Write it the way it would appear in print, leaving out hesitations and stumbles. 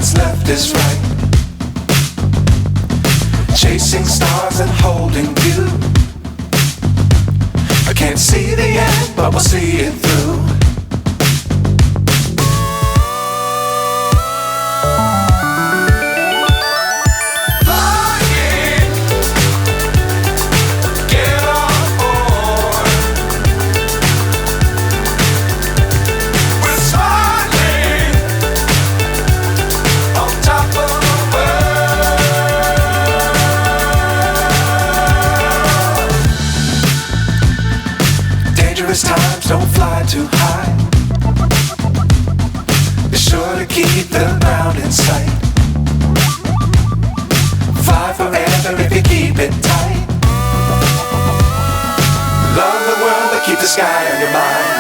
what's left is right. Chasing stars and holding you. I can't see the end, but we'll see it through. Times don't fly too high. Be sure to keep the ground in sight. Fly forever if you keep it tight. Love the world but keep the sky on your mind.